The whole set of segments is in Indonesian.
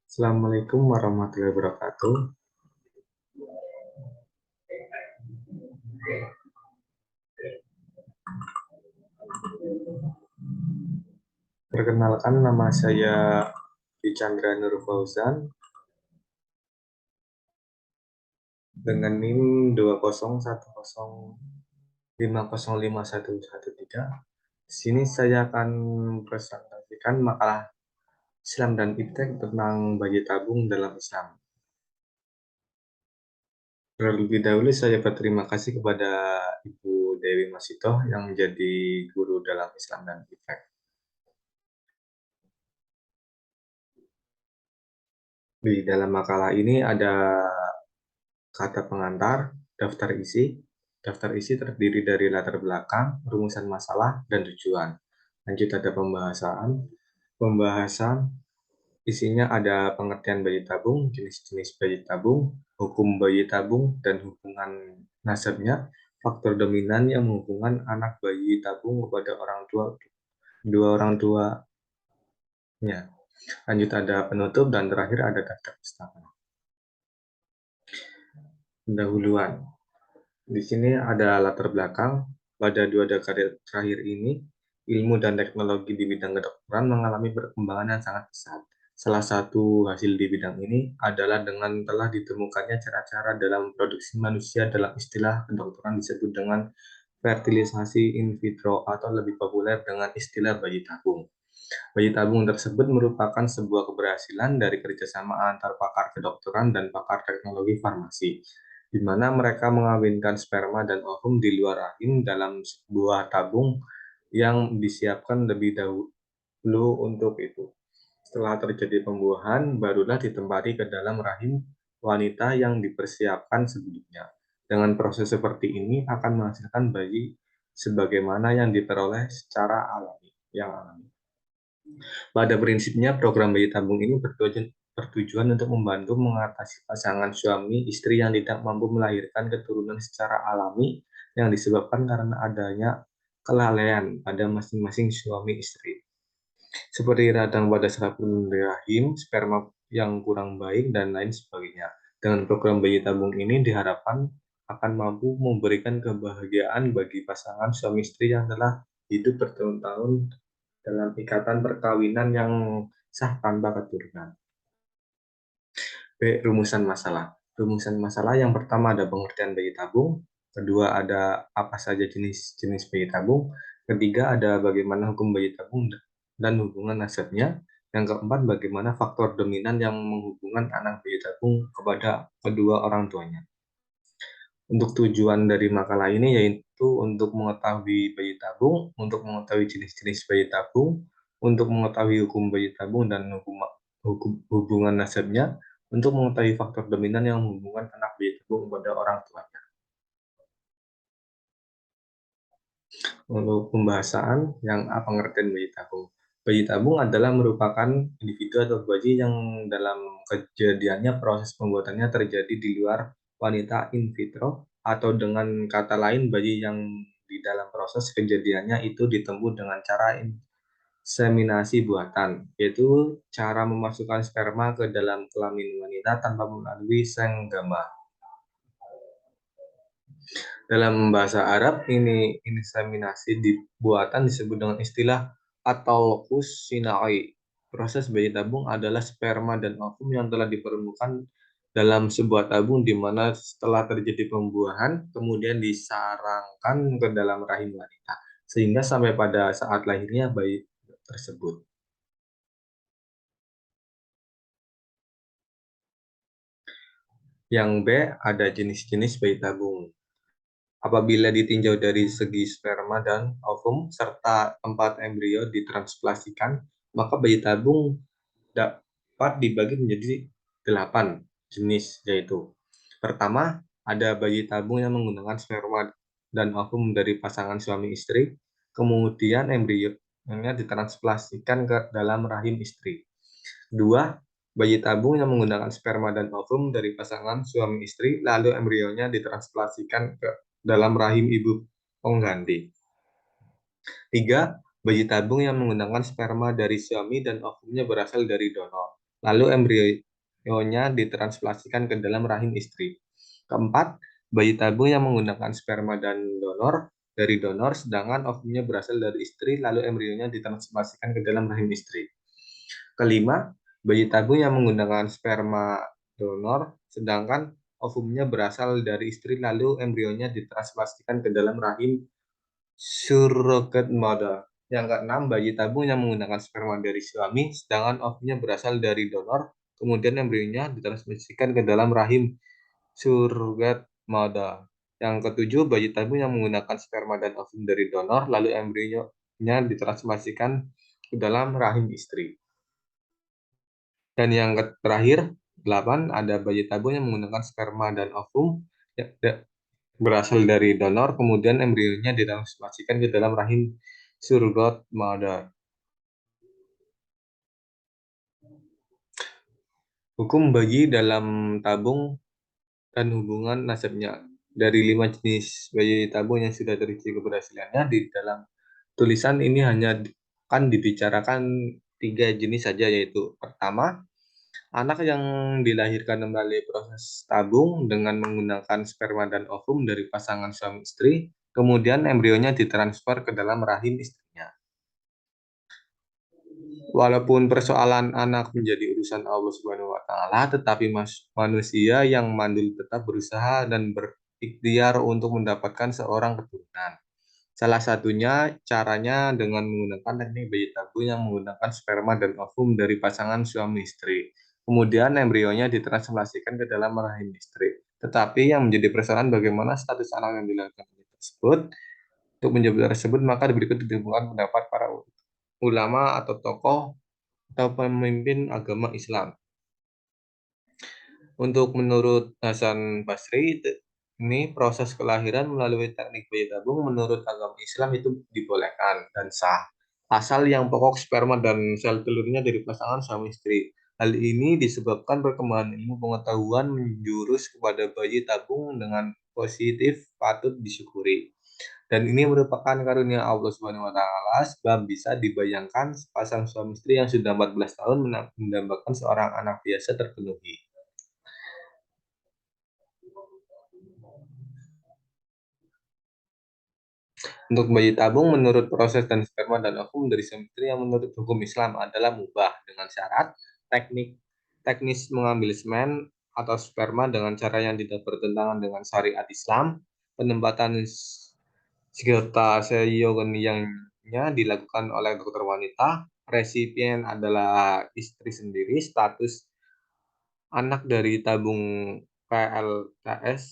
Assalamualaikum warahmatullahi wabarakatuh. Perkenalkan, nama saya Chandra Nur Fauzan dengan NIM 20105051113. Di sini saya akan presentasikan makalah Islam dan Iptek tentang bayi tabung dalam Islam. Terlebih dahulu saya berterima kasih kepada Ibu Dewi Masitoh yang menjadi guru dalam Islam dan Iptek. Di dalam makalah ini ada kata pengantar, daftar isi. Daftar isi terdiri dari latar belakang, rumusan masalah, dan tujuan. Lanjut ada pembahasan. Pembahasan isinya ada pengertian bayi tabung, jenis-jenis bayi tabung, hukum bayi tabung, dan hubungan nasabnya, faktor dominan yang menghubungkan anak bayi tabung kepada orang tua, dua orang tuanya. Lanjut ada penutup, dan terakhir ada daftar pustaka. Pendahuluan. Di sini ada latar belakang. Pada 2 dekade terakhir ini, ilmu dan teknologi di bidang kedokteran mengalami perkembangan yang sangat pesat. Salah satu hasil di bidang ini adalah dengan telah ditemukannya cara-cara dalam produksi manusia dalam istilah kedokteran disebut dengan fertilisasi in vitro atau lebih populer dengan istilah bayi tabung. Bayi tabung tersebut merupakan sebuah keberhasilan dari kerjasama antar pakar kedokteran dan pakar teknologi farmasi, di mana mereka mengawinkan sperma dan ovum di luar rahim dalam sebuah tabung yang disiapkan lebih dahulu untuk itu. Setelah terjadi pembuahan, barulah ditempati ke dalam rahim wanita yang dipersiapkan sebelumnya. Dengan proses seperti ini akan menghasilkan bayi sebagaimana yang diperoleh secara alami. Pada prinsipnya, program bayi tabung ini bertujuan untuk membantu mengatasi pasangan suami istri yang tidak mampu melahirkan keturunan secara alami yang disebabkan karena adanya kelalaian pada masing-masing suami istri. Seperti radang pada saraf rahim, sperma yang kurang baik, dan lain sebagainya. Dengan program bayi tabung ini diharapkan akan mampu memberikan kebahagiaan bagi pasangan suami istri yang telah hidup bertahun-tahun dalam ikatan perkawinan yang sah tanpa keturunan. B. Rumusan masalah. Rumusan masalah yang pertama ada pengertian bayi tabung, kedua ada apa saja jenis-jenis bayi tabung, ketiga ada bagaimana hukum bayi tabung dan hubungan nasabnya, yang keempat bagaimana faktor dominan yang menghubungkan anak bayi tabung kepada kedua orang tuanya. Untuk tujuan dari makalah ini yaitu untuk mengetahui bayi tabung, untuk mengetahui jenis-jenis bayi tabung, untuk mengetahui hukum bayi tabung dan hubungan nasabnya, untuk mengetahui faktor dominan yang menghubungkan anak bayi tabung kepada orang tuanya. Untuk pembahasan yang pengertian bayi tabung. Bayi tabung adalah merupakan individu atau bayi yang dalam kejadiannya proses pembuatannya terjadi di luar wanita in vitro, atau dengan kata lain bayi yang di dalam proses kejadiannya itu ditempuh dengan cara inseminasi buatan, yaitu cara memasukkan sperma ke dalam kelamin wanita tanpa melalui senggama. Dalam bahasa Arab, ini inseminasi buatan disebut dengan istilah autologous sinai. Proses bayi tabung adalah sperma dan ovum yang telah dipertemukan dalam sebuah tabung di mana setelah terjadi pembuahan, kemudian disarangkan ke dalam rahim wanita, sehingga sampai pada saat lahirnya bayi tersebut. Yang B, ada jenis-jenis bayi tabung. Apabila ditinjau dari segi sperma dan ovum serta tempat embrio ditransplasikan, maka bayi tabung dapat dibagi menjadi 8 jenis, yaitu pertama, ada bayi tabung yang menggunakan sperma dan ovum dari pasangan suami istri, kemudian embrionya ditransplasikan ke dalam rahim istri. Dua, bayi tabung yang menggunakan sperma dan ovum dari pasangan suami istri, lalu embrionya ditransplasikan ke dalam rahim ibu pengganti. Tiga, bayi tabung yang menggunakan sperma dari suami dan ovumnya berasal dari donor. lalu embrionya ditransplantasikan ke dalam rahim istri. Keempat, bayi tabung yang menggunakan sperma dan dari donor, sedangkan ovumnya berasal dari istri, lalu embrionya ditransplantasikan ke dalam rahim istri. Kelima, bayi tabung yang menggunakan sperma donor, sedangkan ovumnya berasal dari istri, lalu embrionya ditransplantasikan ke dalam rahim surrogate mother. Yang keenam, bayi tabung yang menggunakan sperma dari suami, sedangkan ovumnya berasal dari donor, kemudian embrionya ditransmisikan ke dalam rahim surrogate mother. Yang ketujuh, bayi tabung yang menggunakan sperma dan ovum dari donor, lalu embrionya ditransmisikan ke dalam rahim istri. Dan yang terakhir, 8, ada bayi tabung yang menggunakan sperma dan ovum berasal dari donor, kemudian embrionya ditransplantasikan ke dalam rahim surrogate mother. Hukum bayi dalam tabung dan hubungan nasabnya. Dari 5 jenis bayi tabung yang sudah teruji keberhasilannya, di dalam tulisan ini hanya akan dibicarakan 3 jenis saja, yaitu pertama, anak yang dilahirkan melalui proses tabung dengan menggunakan sperma dan ovum dari pasangan suami istri, kemudian embrionya ditransfer ke dalam rahim istrinya. Walaupun persoalan anak menjadi urusan Allah Subhanahu wa taala, tetapi manusia yang mandul tetap berusaha dan berikhtiar untuk mendapatkan seorang keturunan. Salah satunya caranya dengan menggunakan teknik bayi tabung yang menggunakan sperma dan ovum dari pasangan suami istri. Kemudian embrionya ditransplantasikan ke dalam rahim istri. Tetapi yang menjadi persoalan bagaimana status anak yang dilahirkan tersebut. Untuk menjawab tersebut, maka berikut ditemukan pendapat para ulama atau tokoh atau pemimpin agama Islam. Untuk menurut Hasan Basri, ini proses kelahiran melalui teknik bayi tabung menurut agama Islam itu dibolehkan dan sah. Asal yang pokok sperma dan sel telurnya dari pasangan suami istri. Hal ini disebabkan perkembangan ilmu pengetahuan menjurus kepada bayi tabung dengan positif patut disyukuri. Dan ini merupakan karunia Allah Subhanahu wa taala, sebab bisa dibayangkan sepasang suami istri yang sudah 14 tahun mendambakan seorang anak biasa terpenuhi. Untuk bayi tabung, menurut proses dan sperma dan ovum dari suami istri yang menurut hukum Islam adalah mubah dengan syarat teknis mengambil semen atau sperma dengan cara yang tidak bertentangan dengan syariat Islam, penempatan yang dilakukan oleh dokter wanita, resipien adalah istri sendiri, status anak dari tabung PLTS,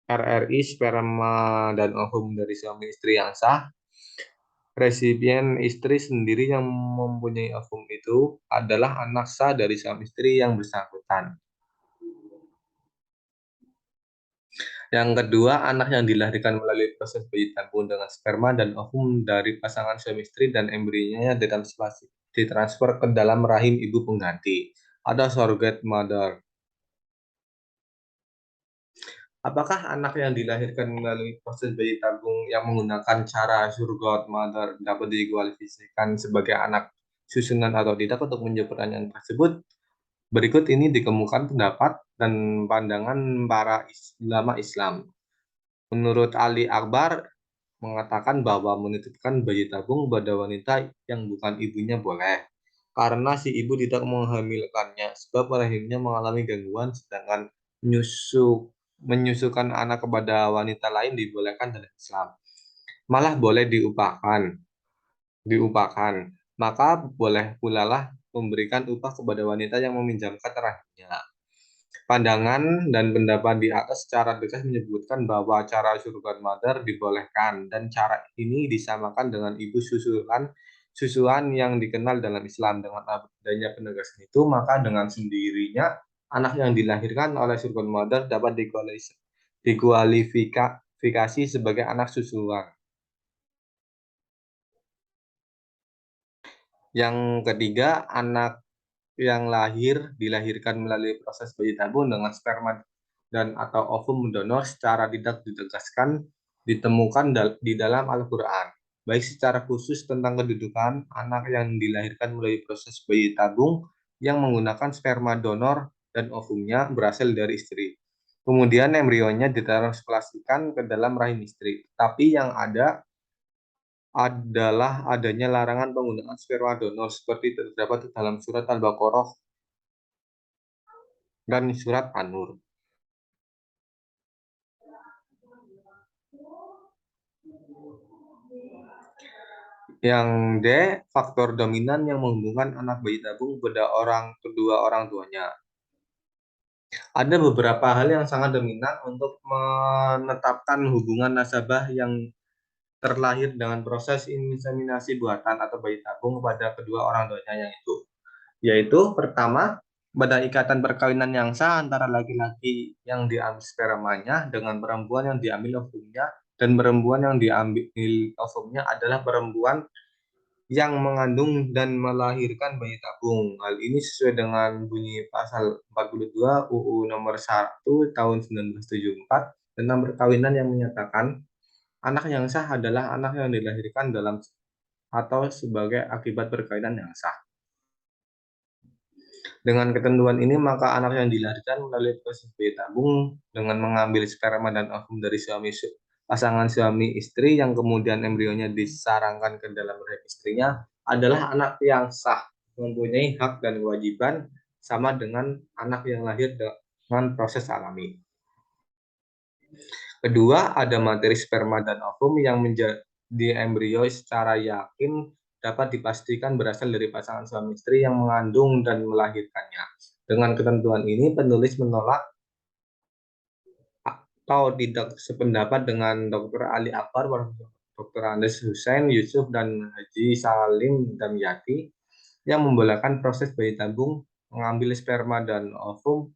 RRI, sperma dan ovum dari suami istri yang sah, resipien istri sendiri yang mempunyai ovum itu adalah anak sah dari suami istri yang bersangkutan. Yang kedua, anak yang dilahirkan melalui proses bayi tabung dengan sperma dan ovum dari pasangan suami istri dan embrionya ditransfer ke dalam rahim ibu pengganti atau surrogate mother. Apakah anak yang dilahirkan melalui proses bayi tabung yang menggunakan cara surrogate mother dapat dikualifikasikan sebagai anak susunan atau tidak? Untuk menjawab pertanyaan tersebut, berikut ini dikemukakan pendapat dan pandangan para ulama Islam. Menurut Ali Akbar, mengatakan bahwa menitipkan bayi tabung pada wanita yang bukan ibunya boleh, karena si ibu tidak menghamilkannya, sebab rahimnya mengalami gangguan, sedangkan menyusukan anak kepada wanita lain dibolehkan dalam Islam. Malah boleh diupakan. Maka boleh pula lah memberikan upah kepada wanita yang meminjamkan rahimnya. Pandangan dan pendapat di atas secara tegas menyebutkan bahwa cara surrogate mother dibolehkan dan cara ini disamakan dengan ibu susuan yang dikenal dalam Islam. Dengan adanya penegasan itu, maka dengan sendirinya anak yang dilahirkan oleh surrogate mother dapat dikualifikasi sebagai anak susuan. Yang ketiga, anak yang dilahirkan melalui proses bayi tabung dengan sperma dan atau ovum donor secara tidak ditegaskan ditemukan di dalam Al-Quran. baik secara khusus tentang kedudukan anak yang dilahirkan melalui proses bayi tabung yang menggunakan sperma donor dan ovumnya berasal dari istri. Kemudian embrionya ditransplasasikan ke dalam rahim istri. Tapi yang ada adalah adanya larangan penggunaan sperma donor seperti terdapat di dalam surat Al-Baqarah dan surat An-Nur. Yang D, faktor dominan yang menghubungkan anak bayi tabung pada kedua orang tuanya. Ada beberapa hal yang sangat dominan untuk menetapkan hubungan nasabah yang terlahir dengan proses inseminasi buatan atau bayi tabung kepada kedua orang tuanya, yaitu pertama, pada ikatan perkawinan yang sah antara laki-laki yang diambil spermanya dengan perempuan yang diambil ovumnya, dan perempuan yang diambil ovumnya adalah perempuan yang mengandung dan melahirkan bayi tabung. Hal ini sesuai dengan bunyi pasal 42 UU nomor 1 tahun 1974 tentang perkawinan yang menyatakan anak yang sah adalah anak yang dilahirkan dalam atau sebagai akibat perkawinan yang sah. Dengan ketentuan ini, maka anak yang dilahirkan melalui proses bayi tabung dengan mengambil sperma dan ovum dari pasangan suami istri yang kemudian embrionya disarangkan ke dalam rahim istrinya adalah anak yang sah, mempunyai hak dan kewajiban sama dengan anak yang lahir dengan proses alami. Kedua, ada materi sperma dan ovum yang menjadi embrio secara yakin dapat dipastikan berasal dari pasangan suami istri yang mengandung dan melahirkannya. Dengan ketentuan ini, penulis menolak atau tidak sependapat dengan Dr. Ali Akbar, Dr. Andes Hussein Yusuf, dan Haji Salim Damyati yang membolehkan proses bayi tabung mengambil sperma dan ovum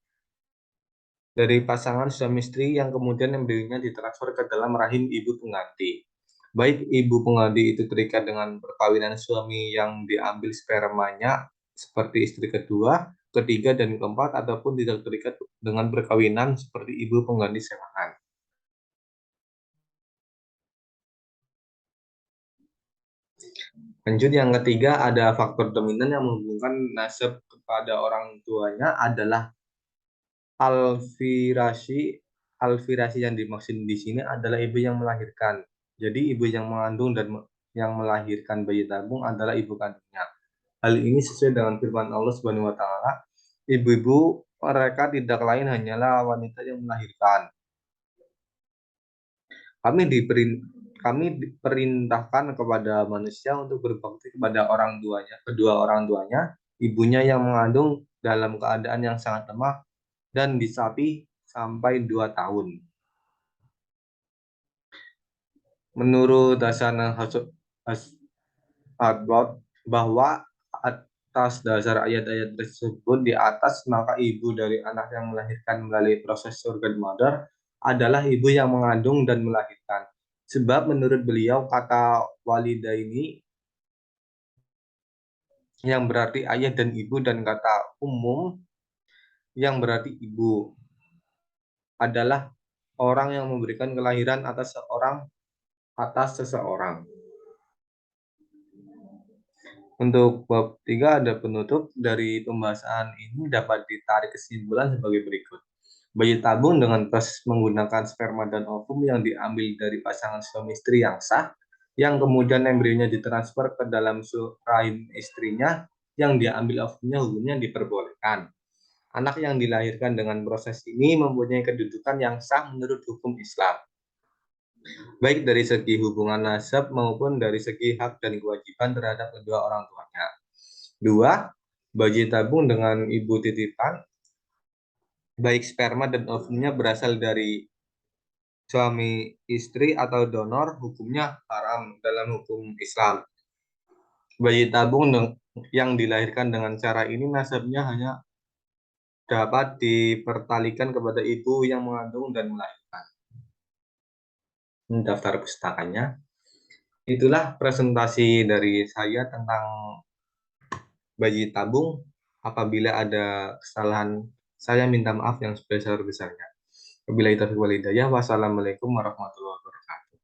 dari pasangan suami istri yang kemudian embrionya ditransfer ke dalam rahim ibu pengganti. Baik ibu pengganti itu terikat dengan perkawinan suami yang diambil spermanya seperti istri kedua, ketiga, dan keempat, ataupun tidak terikat dengan perkawinan seperti ibu pengganti sewaan. Lanjut, yang ketiga, ada faktor dominan yang menghubungkan nasab kepada orang tuanya adalah alfirasi. Alfirasi yang dimaksud di sini adalah ibu yang melahirkan. Jadi ibu yang mengandung dan yang melahirkan bayi tabung adalah ibu kandungnya. Hal ini sesuai dengan firman Allah Subhanahu wa taala, ibu-ibu mereka tidak lain hanyalah wanita yang melahirkan. Kami diperintahkan kepada manusia untuk berbakti kepada kedua orang tuanya, ibunya yang mengandung dalam keadaan yang sangat lemah dan disapi sampai 2 tahun. Menurut Hasan Harbord, bahwa atas dasar ayat-ayat tersebut di atas, maka ibu dari anak yang melahirkan melalui proses surrogate mother adalah ibu yang mengandung dan melahirkan. Sebab menurut beliau, kata walida ini yang berarti ayah dan ibu, dan kata umum yang berarti ibu adalah orang yang memberikan kelahiran atas seseorang. Untuk bab 3 ada penutup. Dari pembahasan ini dapat ditarik kesimpulan sebagai berikut. Bayi tabung dengan proses menggunakan sperma dan ovum yang diambil dari pasangan suami istri yang sah, yang kemudian embrionya ditransfer ke dalam rahim istrinya yang diambil ovumnya, hukumnya diperbolehkan. Anak yang dilahirkan dengan proses ini mempunyai kedudukan yang sah menurut hukum Islam, baik dari segi hubungan nasab maupun dari segi hak dan kewajiban terhadap kedua orang tuanya. 2. Bayi tabung dengan ibu titipan, baik sperma dan ovumnya berasal dari suami istri atau donor, hukumnya haram dalam hukum Islam. Bayi tabung yang dilahirkan dengan cara ini nasabnya hanya dapat dipertalikan kepada ibu yang mengandung dan melahirkan. Ini daftar pustakanya. Itulah presentasi dari saya tentang bayi tabung. Apabila ada kesalahan, saya minta maaf yang sebesar-besarnya. Wabillahi taufiq wal hidayah. Wassalamualaikum warahmatullahi wabarakatuh.